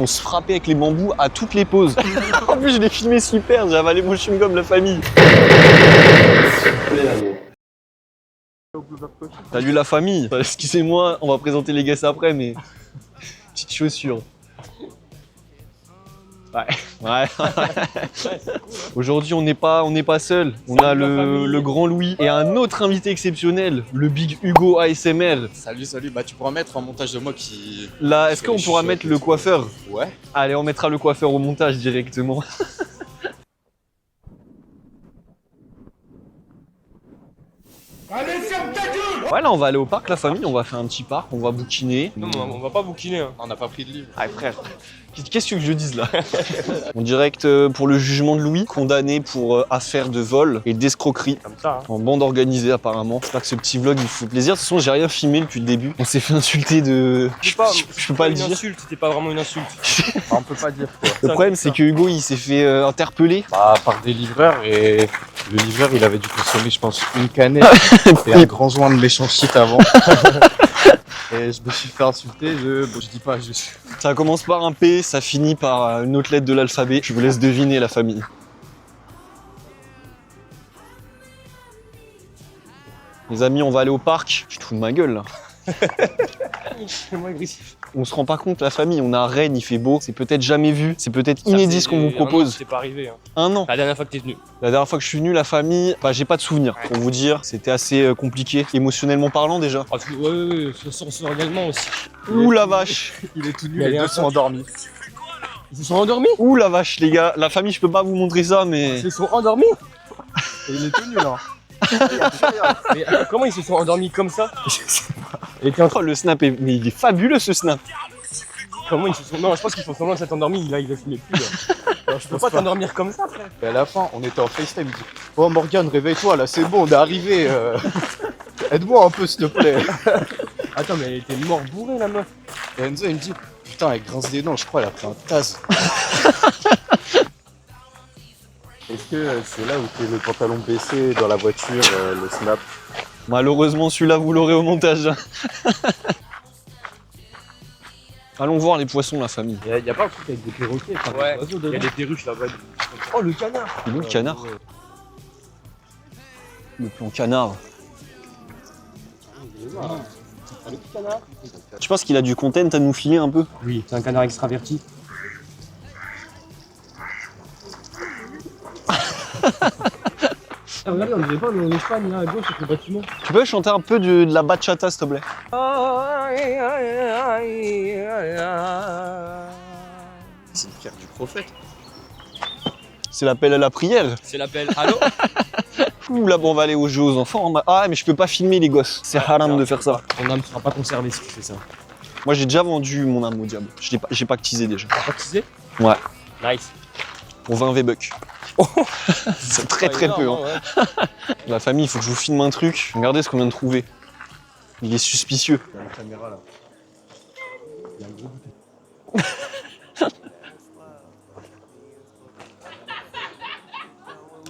on se frappait avec les bambous à toutes les pauses. En plus, je l'ai filmé super, j'ai avalé mon chewing-gum, la famille. Salut la famille. Excusez-moi, on va présenter les guests après, mais petite chaussure. Ouais. Aujourd'hui, on n'est pas seul. On a le grand Louis et un autre invité exceptionnel, le Big Hugo ASMR. Salut, bah tu pourras mettre un montage de moi qui... Là, est-ce qu'on pourra mettre le coiffeur? Ouais. Allez, on mettra le coiffeur au montage directement. Allez, ferme ta gueule! Ouais, là, on va aller au parc, la famille, on va faire un petit parc, on va bouquiner. Non, on va pas bouquiner. Hein. On n'a pas pris de livre. Ah frère, qu'est-ce que je dise là? En direct pour le jugement de Louis, condamné pour affaire de vol et d'escroquerie. Comme ça. Hein. En bande organisée apparemment. J'espère que ce petit vlog il vous fait plaisir. De toute façon, j'ai rien filmé depuis le début. On s'est fait insulter de... Je peux pas le dire. C'était pas vraiment une insulte. On peut pas dire quoi. Le problème c'est que Hugo il s'est fait interpeller. Bah par des livreurs et le livreur il avait dû consommer je pense une canette et un grand joint de méchant shit avant. Et je me suis fait insulter, bon, je dis pas, Ça commence par un P, ça finit par une autre lettre de l'alphabet. Je vous laisse deviner la famille. Les amis, on va aller au parc. Je te fous de ma gueule là. C'est moins agressif. On se rend pas compte, la famille, on a Rennes, il fait beau, c'est peut-être jamais vu, c'est peut-être inédit ce qu'on vous propose. C'est pas arrivé. Hein. Un an. La dernière fois que t'es venu. La dernière fois que je suis venu, la famille, bah, j'ai pas de souvenirs. Pour vous dire, c'était assez compliqué, émotionnellement parlant déjà. Ah, ouais, sensoriellement aussi. Ouh la vache. il est tout nu, les deux sont endormis. Ils se sont endormis? Ouh la vache les gars, la famille, je peux pas vous montrer ça mais... Ils se sont endormis? Et il est tout nu là. Mais comment ils se sont endormis comme ça? Et Oh, le snap, mais il est fabuleux ce snap. comment ils se sont... Non, je pense qu'ils sont semblant s'être endormis, là, il a filmé plus. Là. Je peux pas t'endormir comme ça, frère. Et à la fin, on était en FaceTime, il dit « Oh Morgane, réveille-toi, là c'est bon, on est arrivé. Aide-moi un peu s'il te plaît. » Attends, mais elle était mort bourrée, la meuf. Et Enzo il me dit « Putain, elle grince des dents, je crois, elle a pris un taz. » Est-ce que c'est là où t'es le pantalon baissé dans la voiture, le snap? Malheureusement, celui-là, vous l'aurez au montage. Allons voir les poissons, la famille. Il y a pas un truc avec des perroquets, Ouais, il y a des perruches là-bas. Oh, le canard. Il est où le canard? Le plan canard. Le petit canard. Tu penses qu'il a du content à nous filer un peu? Oui, c'est un canard extraverti. Ah, regardez, on dirait pas, mais en Espagne, là, à gauche, avec le bâtiment. Tu peux chanter un peu de la bachata, s'il te plaît? C'est le frère du prophète. C'est l'appel à la prière. C'est l'appel. Allô? Ouh, là, bon, on va aller au jeu aux enfants. Ah, mais je peux pas filmer les gosses. C'est haram de faire ça. Ton âme ne sera pas conservée si tu fais ça. Moi, j'ai déjà vendu mon âme au diable. J'ai pactisé déjà. T'as pactisé? Ouais. Nice. Pour 20 V-Bucks. C'est très peu. Hein. Ouais. La famille, il faut que je vous filme un truc. Regardez ce qu'on vient de trouver. Il est suspicieux. Il y a une caméra là. Il y a un gros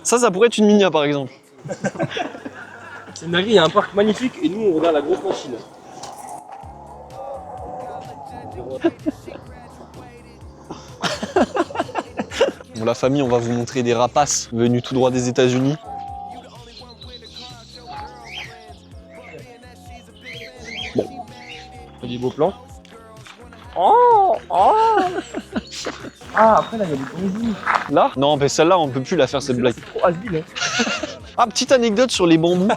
Ça pourrait être une minia par exemple. C'est Nagui, il y a un parc magnifique et nous on regarde la grosse machine. Bon, la famille, on va vous montrer des rapaces venus tout droit des États-Unis. Bon. Des beaux plans. Oh. Ah, après là il y a des bambous. Là? Non, mais celle-là, on peut plus la faire cette blague. C'est trop has-been, hein. Ah, petite anecdote sur les bambous.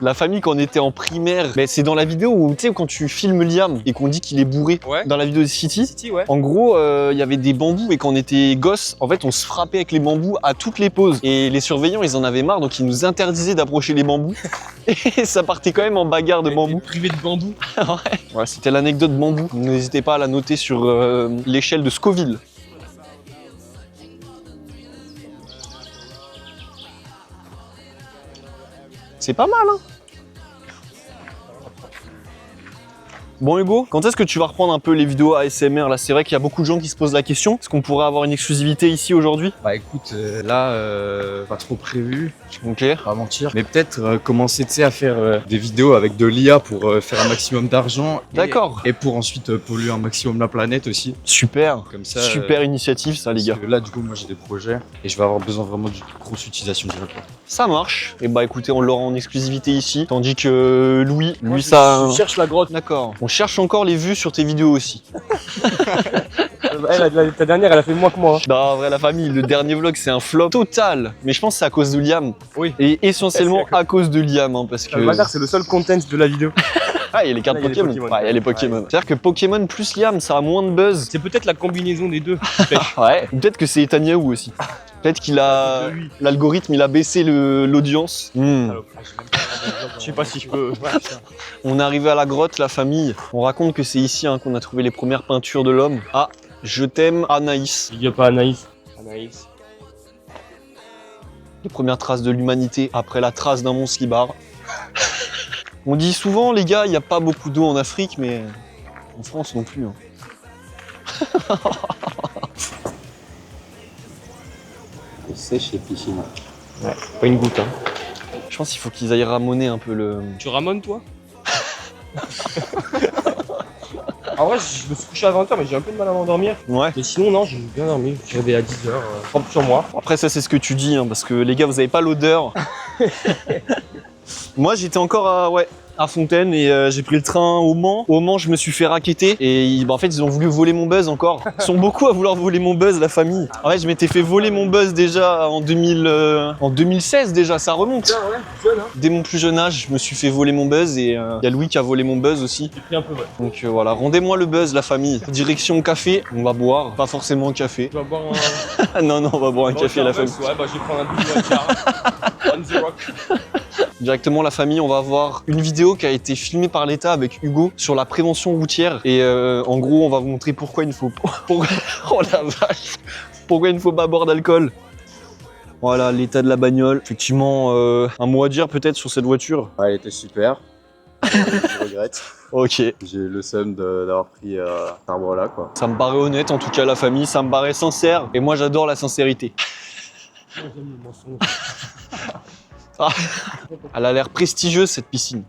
La famille, quand on était en primaire, mais c'est dans la vidéo où, tu sais, quand tu filmes Liam et qu'on dit qu'il est bourré, Ouais. dans la vidéo de City, City, ouais. en gros, il y avait des bambous et quand on était gosse, en fait, on se frappait avec les bambous à toutes les pauses. Et les surveillants, ils en avaient marre, donc ils nous interdisaient d'approcher les bambous. Et ça partait quand même en bagarre de bambous. Privé de bambou. Ouais, c'était l'anecdote bambou. N'hésitez pas à la noter sur l'échelle de Scoville. C'est pas mal, hein? Bon Hugo, quand est-ce que tu vas reprendre un peu les vidéos ASMR là? C'est vrai qu'il y a beaucoup de gens qui se posent la question. Est-ce qu'on pourrait avoir une exclusivité ici aujourd'hui? Bah écoute, là, pas trop prévu, Ok. pas mentir. Mais peut-être commencer, tu sais, à faire des vidéos avec de l'IA pour faire un maximum d'argent. D'accord. Et pour ensuite polluer un maximum la planète aussi. Super. Comme ça. Super initiative ça les gars. Parce que là, du coup, moi j'ai des projets et je vais avoir besoin vraiment d'une grosse utilisation directe. Ça marche. Et bah écoutez, on l'aura en exclusivité ici. Tandis que Louis, Moi, lui ça... Je cherche la grotte. D'accord. On cherche encore les vues sur tes vidéos aussi. Ta dernière, elle a fait moins que moi. Hein. Non, en vrai, la famille, le dernier vlog, c'est un flop total. Mais je pense que c'est à cause de Liam. Oui. Et essentiellement C'est à cause de Liam, hein, parce que... Le bazar, c'est le seul content de la vidéo. Ah, il y a les cartes Là, il y a les Pokémon. Pokémon. Ouais, il y a les Pokémon. C'est-à-dire que Pokémon plus Liam, ça a moins de buzz. C'est peut-être la combinaison des deux. Ouais. Peut-être que c'est Etaniaou aussi. Peut-être qu'il a... L'algorithme, il a baissé l'audience. Je sais pas si je peux. On est arrivé à la grotte, la famille. On raconte que c'est ici hein, qu'on a trouvé les premières peintures de l'homme. Ah, je t'aime, Anaïs. Il y a pas Anaïs. Anaïs. Les premières traces de l'humanité après la trace d'un mont Slibar. On dit souvent, les gars, il n'y a pas beaucoup d'eau en Afrique, mais en France non plus. Hein. C'est sèche et piscine. Ouais, pas une goutte. Hein. Je pense qu'il faut qu'ils aillent ramoner un peu le... Tu ramones toi? En vrai, je me suis couché à 20h, mais j'ai un peu de mal à m'endormir. Ouais. Mais sinon, non, j'ai bien dormi. Je suis réveillé à 10h, propre sur moi. Après, ça, c'est ce que tu dis, hein, parce que les gars, vous avez pas l'odeur. Moi, j'étais encore à Fontaine et j'ai pris le train au Mans. Au Mans, je me suis fait racketter et en fait, ils ont voulu voler mon buzz encore. Ils sont beaucoup à vouloir voler mon buzz, la famille. En fait, je m'étais fait voler mon buzz déjà en 2016 déjà, ça remonte. Ouais, jeune, hein. Dès mon plus jeune âge, je me suis fait voler mon buzz et il y a Louis qui a volé mon buzz aussi. J'ai pris un peu, ouais. Donc voilà, rendez-moi le buzz, la famille. Direction café, on va boire, pas forcément un café. Tu vas boire un. Non, on va boire un café, la famille. Ouais, bah je vais prendre un double car. On the rock. Directement la famille, on va voir une vidéo qui a été filmée par l'État avec Hugo sur la prévention routière et en gros on va vous montrer pourquoi il ne faut pas... Oh la vache. Pourquoi il ne faut pas boire d'alcool. Voilà l'état de la bagnole. Effectivement un mot à dire peut-être sur cette voiture. Ouais, elle était super. Je regrette. Ok. J'ai le seum d'avoir pris cet arbre là quoi. Ça me paraît honnête en tout cas la famille, ça me paraît sincère et moi j'adore la sincérité. J'aime le mensonge. Elle a l'air prestigieuse cette piscine.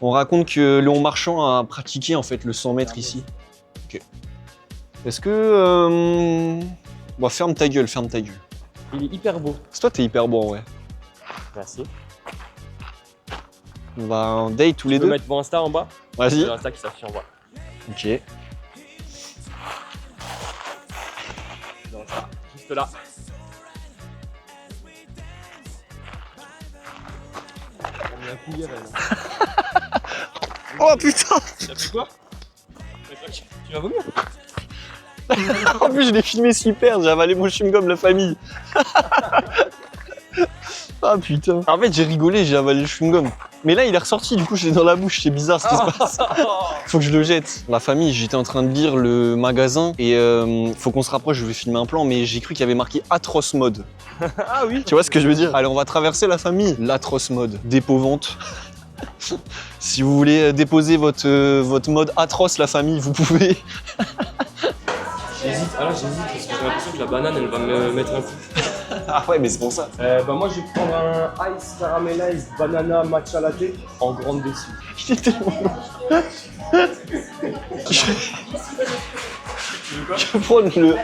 On raconte que Léon Marchand a pratiqué en fait le 100 mètres ici. Ok. Est-ce que... Bon, ferme ta gueule, ferme ta gueule. Il est hyper beau. C'est toi t'es hyper bon ouais. Merci. On va en date tous les Tu peux deux. mettre mon Insta en bas? Vas-y. C'est l'Insta qui s'affiche en bas. Ok. Dans ça. Juste là. On met un couillère, elle. Oh putain. T'as pris quoi? Tu vas vomir? En plus je l'ai filmé super, j'ai avalé mon chewing-gum la famille. Ah putain. En fait j'ai rigolé, j'ai avalé le chewing-gum. Mais là il est ressorti, du coup je l'ai dans la bouche, c'est bizarre ce qui se passe. Faut que je le jette. La famille, j'étais en train de lire le magasin et faut qu'on se rapproche, je vais filmer un plan, mais j'ai cru qu'il y avait marqué Atroce Mode. Ah oui. Tu vois ce que je veux dire? Allez, on va traverser la famille. L'Atroce Mode, dépôt-vente. Si vous voulez déposer votre mode atroce, la famille, vous pouvez. J'hésite, j'hésite parce que j'ai l'impression que la banane elle va me mettre un coup. Ah ouais, mais c'est pour ça. Bah moi je vais prendre un ice caramelized banana matcha latte en grande décision. Il est tellement long. Je vais prendre le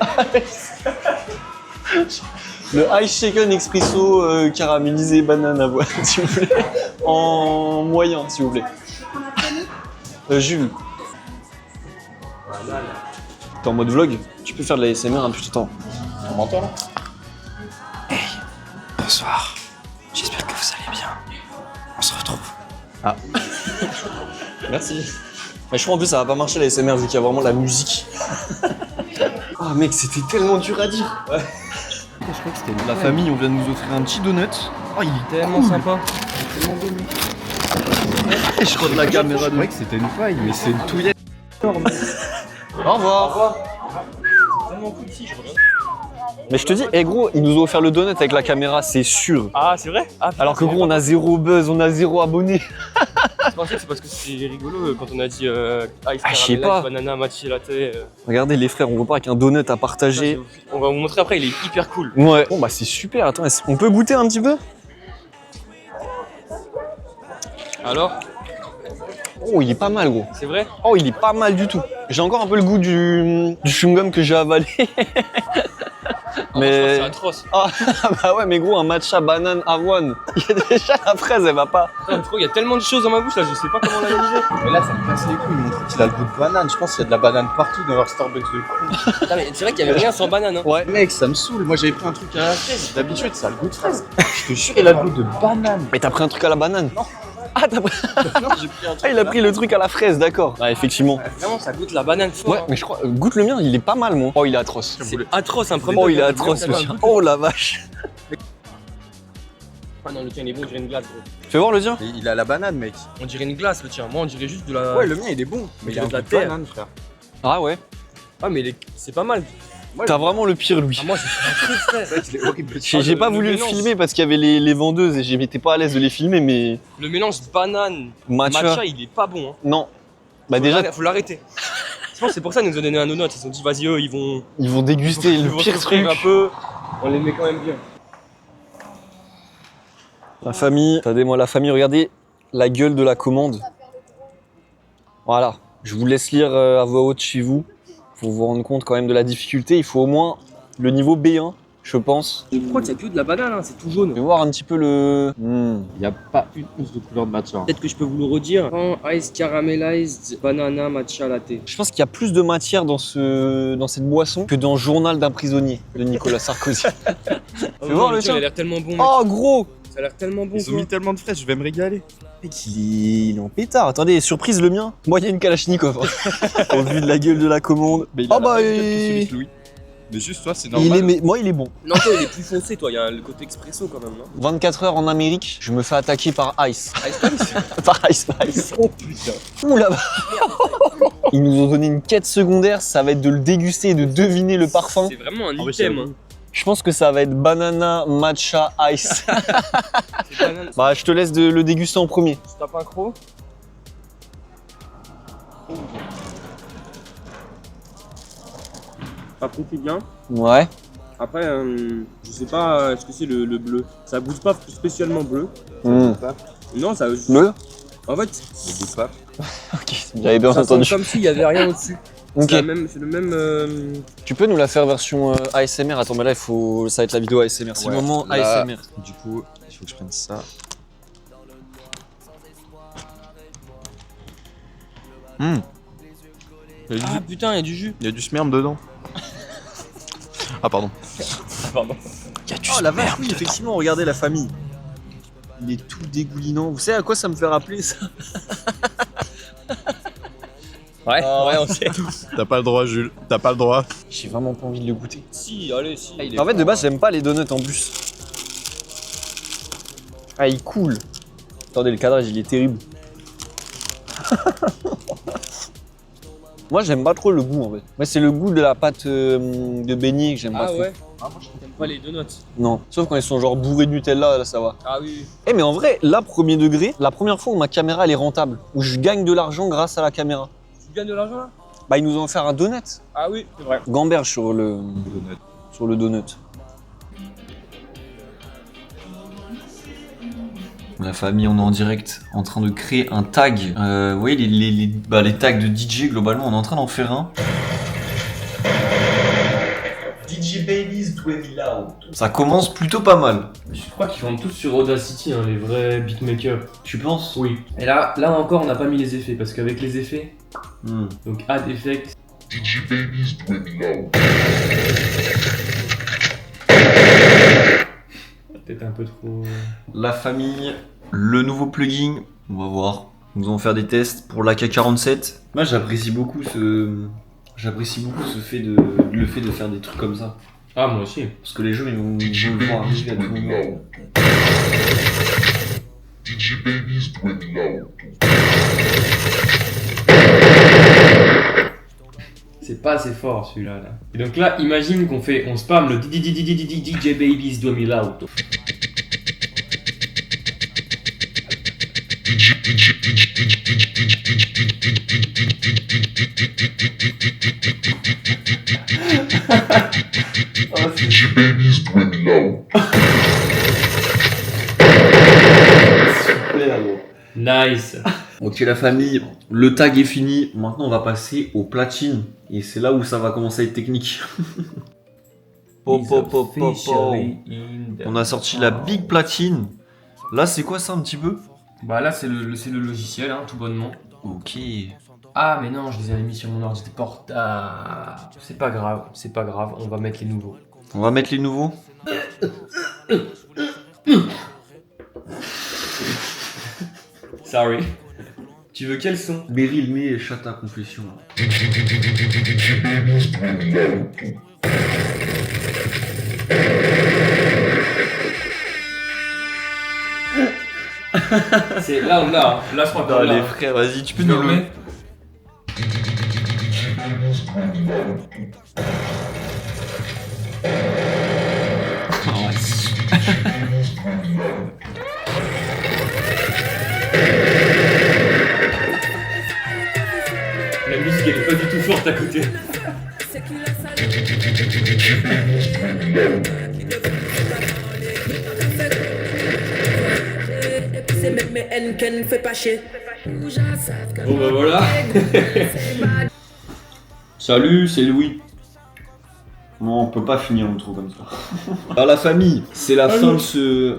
ice shaken expresso caramélisé banana, s'il vous plaît. En moyen, s'il vous plaît. Jules. T'es en mode vlog? Tu peux faire de la ASMR un petit temps. On m'entend là? Bonsoir, j'espère que vous allez bien. On se retrouve. Ah. Merci. Mais je crois en plus ça va pas marcher la ASMR vu qu'il y a vraiment la musique. Ah mec, c'était tellement dur à dire. Ouais. Je crois que c'était la famille, on vient de nous offrir un petit donut. Oh, il est Tellement sympa. Je crois de la caméra Je de... croyais que c'était une faille, mais c'est une touillette. Au revoir. Tellement cool ici, je reviens. Mais je te dis, eh gros, ils nous ont offert le donut avec la caméra, c'est sûr. Ah, c'est vrai? Ah, putain, Alors que gros, on a 0 buzz, on a 0 abonnés. c'est parce que c'était rigolo quand on a dit ice Ah, je sais caramel, pas. banana, matcha latte. Regardez les frères, on repart avec un donut à partager. On va vous montrer après, il est hyper cool. Ouais. Bon bah c'est super, attends, on peut goûter un petit peu? Alors, Oh, il est pas mal gros. c'est vrai? Oh, il est pas mal du tout. J'ai encore un peu le goût du chewing-gum que j'ai avalé. C'est Mais... atroce. Ah bah ouais, mais gros, un matcha banane avoine. Il y a déjà la fraise, elle va pas. Putain, il y a tellement de choses dans ma bouche là, je sais pas comment l'analyser. Mais là, ça me casse les couilles. Mon truc, il a le goût de banane. Je pense qu'il y a de la banane partout dans leur Starbucks de con. Putain, mais c'est vrai qu'il y avait rien sans banane. Hein. Ouais. Mec, ça me saoule. Moi, j'avais pris un truc à la fraise. D'habitude, ça a le goût de fraise. Je te jure, il a le goût de banane. Mais t'as pris un truc à la banane? Non. Ah, t'as pris... Non, j'ai pris un truc. Ah, il a pris le truc à la fraise, d'accord. Ah, effectivement. Vraiment, ça goûte la banane fort. Ouais, mais je crois... Goûte le mien, il est pas mal, moi. Oh, il est atroce. C'est atroce, un premier. Oh, il est atroce, le tien. Oh, la vache. Ah non, le tien il est bon, on dirait une glace. Gros. Fais voir le tien. Et il a la banane, mec. On dirait une glace le tien. Moi, on dirait juste de la. Ouais, le mien, il est bon. Mais il a un de la goût de terre. banane, frère. Ah ouais. Ah, mais c'est pas mal. T'as vraiment le pire, Louis. Ah, moi, j'ai fait un truc, frère. Il est horrible. J'ai pas voulu le mélange. filmer parce qu'il y avait les vendeuses et j'étais pas à l'aise de les filmer, mais Le mélange banane, matcha, matcha, il est pas bon. Hein. non. Bah déjà, Faut l'arrêter. Je pense que c'est pour ça qu'ils nous ont donné un no note. Ils se sont dit, vas-y, eux, ils vont. ils vont déguster ils le vont pire s'offrir truc. un peu. On les met quand même bien. La famille, regardez-moi la famille, regardez la gueule de la commande. Voilà, je vous laisse lire à voix haute chez vous pour vous rendre compte quand même de la difficulté. Il faut au moins le niveau B1, je pense. Je crois qu'il y a que de la banane, hein, c'est tout jaune. Je vais voir un petit peu le... Il n'y a pas une once de couleur de matcha. Peut-être que je peux vous le redire. Ice caramelized banana matcha latte. Je pense qu'il y a plus de matière dans cette boisson que dans Journal d'un prisonnier de Nicolas Sarkozy. Oh, voir le tien, tien. il a l'air tellement bon. Mec. Oh gros! Ça a l'air tellement bon. Ils ont mis tellement de fraises, je vais me régaler. Mec, il est en pétard. Attendez, surprise le mien. Moi, il y a une Kalachnikov. Au vu de la gueule de la commande. Mais Ah bah, il... Louis. Mais juste toi, c'est il normal. est... mais moi, il est bon. Non, toi, il est plus foncé, toi. Il y a le côté expresso quand même. Non 24 heures en Amérique, je me fais attaquer par Ice. Par Ice. Oh putain. Ouh là. Ils nous ont donné une quête secondaire. Ça va être de le déguster et de deviner le parfum. C'est vraiment un Ah ouais, item. c'est Hein. Je pense que ça va être banana matcha ice. C'est banane. Bah, je te laisse le déguster en premier. Tu tapes un croc. Après, c'est bien. Ouais. Après, je sais pas ce que c'est le bleu. Ça goûte pas spécialement bleu. Mmh. Non, ça. Le En fait, Le goût pas. Ok, j'avais bien ça sent entendu. comme s'il y avait rien au-dessus. Ok. C'est le même. Tu peux nous la faire version ASMR? Attends, mais là, ça va être la vidéo ASMR. C'est le Ouais, moment là- ASMR. Du coup, il faut que je prenne ça. Ah putain, il y a du jus. Il y a du sperme dedans. Ah pardon. Oh la vache, oui, effectivement, regardez la famille. Il est tout dégoulinant. Vous savez à quoi ça me fait rappeler ça? Ouais, Oh. ouais, on sait. T'as pas le droit, Jules. T'as pas le droit. J'ai vraiment pas envie de le goûter. Si, allez, si. En fait, de base, j'aime pas les donuts en bus. Ah, il coule. Attendez, le cadrage, il est terrible. Moi, j'aime pas trop le goût en fait. Moi, c'est le goût de la pâte de beignet que j'aime pas Ah trop. ouais. Ah, moi, je t'aime pas les donuts. Non, sauf quand ils sont genre bourrés de Nutella, là, ça va. Ah oui. Eh, mais en vrai, là, premier degré, la première fois où ma caméra elle est rentable, où je gagne de l'argent grâce à la caméra. Tu gagnes de l'argent là? Bah, ils nous ont offert un donut. Ah oui, c'est vrai. Gamberge sur le donut. La famille, on est en direct en train de créer un tag. Vous voyez les tags de DJ, globalement, on est en train d'en faire un. DJ Babies Do It Loud. Ça commence plutôt pas mal. Je crois qu'ils vendent tous sur Audacity, hein, les vrais beatmakers. Tu penses? Oui. Et là encore, on n'a pas mis les effets, parce qu'avec les effets, donc Add Effect, DJ Babies Do It Loud. peut-être un peu trop... La famille, le nouveau plugin, on va voir. Nous allons faire des tests pour l'AK47. Moi j'apprécie beaucoup le fait de faire des trucs comme ça. Ah, moi aussi. Parce que les jeux ils vont DJ le voir Babies arriver à Do tout It moment. Loud. DJ Babies Do It Loud. C'est C'est pas assez fort celui-là. Là. Et donc là, imagine on spam le DJ Babies 2000 out. DJ Babies do it loud. Super gros. Nice. Ok la famille, le tag est fini. Maintenant on va passer au platine. Et c'est là où ça va commencer à être technique. On a sorti la Big Platine. Là c'est quoi ça un petit peu? Bah là c'est le logiciel, hein, tout bonnement. Ok. Ah mais non, je les avais mis sur mon ordi portable. C'est pas grave, on va mettre les nouveaux. On va mettre les nouveaux. Sorry. Tu veux quel son? Beryl met Chata Confession. DJ Babies do it loud. C'est là on l'a, hein. Là je crois qu'on l'a. Les frères, vas-y, tu peux Tu nous le le mets? mettre. DJ Babies do it loud. La musique elle est pas du tout forte à côté. Bon bah voilà. Salut, c'est Louis. Non, on peut pas finir le trou comme ça. Alors la famille, c'est la fin de ce...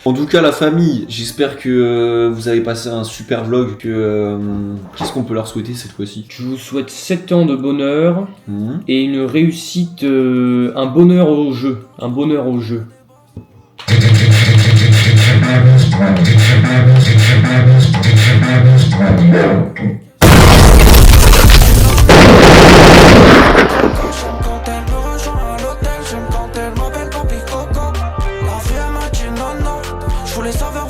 En tout cas la famille, j'espère que vous avez passé un super vlog. Qu'est-ce qu'on peut leur souhaiter cette fois-ci? Je vous souhaite 7 ans de bonheur Mhm. et une réussite, un bonheur au jeu. Un bonheur au jeu. J'aime quand elle me rejoint à l'hôtel, j'aime quand elle m'appelle Papi Coco. La vie elle m'a dit non non, je voulais savoir